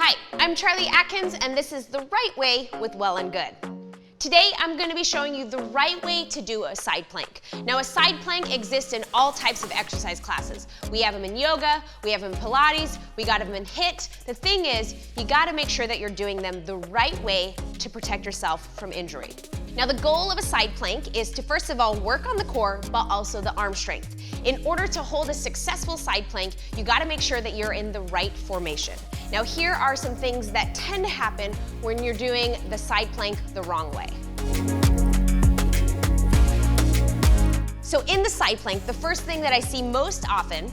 Hi, I'm Charlee Atkins, and this is The Right Way with Well+Good. Today, I'm going to be showing you the right way to do a side plank. Now, a side plank exists in all types of exercise classes. We have them in yoga, we have them in Pilates, we got them in HIIT. The thing is, you got to make sure that you're doing them the right way to protect yourself from injury. Now, the goal of a side plank is to first of all work on the core, but also the arm strength. In order to hold a successful side plank, you got to make sure that you're in the right formation. Now, here are some things that tend to happen when you're doing the side plank the wrong way. So in the side plank, the first thing that I see most often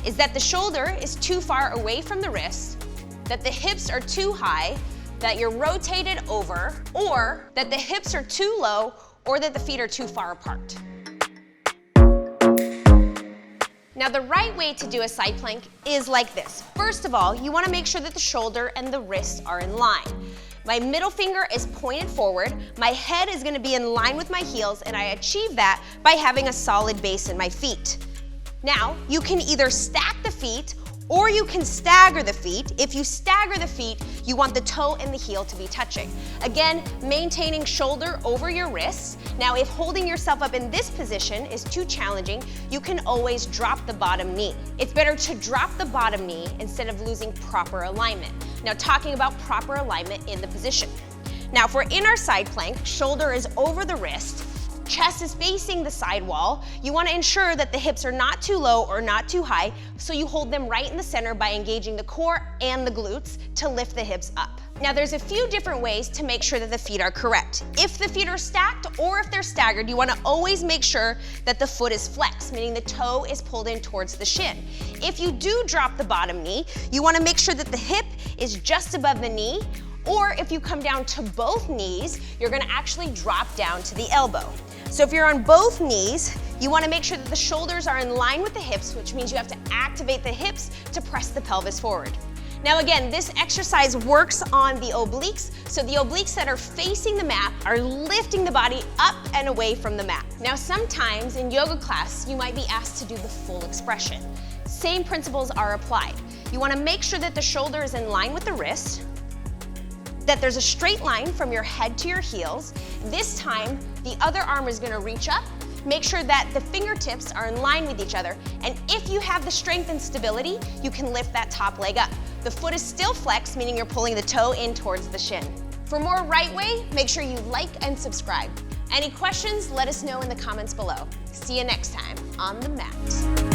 is that the shoulder is too far away from the wrist, that the hips are too high, that you're rotated over, or that the hips are too low, or that the feet are too far apart. Now, the right way to do a side plank is like this. First of all, you want to make sure that the shoulder and the wrist are in line. My middle finger is pointed forward, my head is going to be in line with my heels, and I achieve that by having a solid base in my feet. Now, you can either stack the feet or you can stagger the feet. If you stagger the feet, you want the toe and the heel to be touching. Again, maintaining shoulder over your wrists. Now, if holding yourself up in this position is too challenging, you can always drop the bottom knee. It's better to drop the bottom knee instead of losing proper alignment. Now, talking about proper alignment in the position. Now, if we're in our side plank, shoulder is over the wrist, chest is facing the side wall. You want to ensure that the hips are not too low or not too high, so you hold them right in the center by engaging the core and the glutes to lift the hips up. Now, there's a few different ways to make sure that the feet are correct. If the feet are stacked or if they're staggered, you want to always make sure that the foot is flexed, meaning the toe is pulled in towards the shin. If you do drop the bottom knee, you want to make sure that the hip is just above the knee, or if you come down to both knees, you're going to actually drop down to the elbow. So if you're on both knees, you want to make sure that the shoulders are in line with the hips, which means you have to activate the hips to press the pelvis forward. Now again, this exercise works on the obliques, so the obliques that are facing the mat are lifting the body up and away from the mat. Now sometimes in yoga class, you might be asked to do the full expression. Same principles are applied. You want to make sure that the shoulder is in line with the wrist, that there's a straight line from your head to your heels. This time, the other arm is going to reach up. Make sure that the fingertips are in line with each other. And if you have the strength and stability, you can lift that top leg up. The foot is still flexed, meaning you're pulling the toe in towards the shin. For more right way, make sure you like and subscribe. Any questions, let us know in the comments below. See you next time on the mat.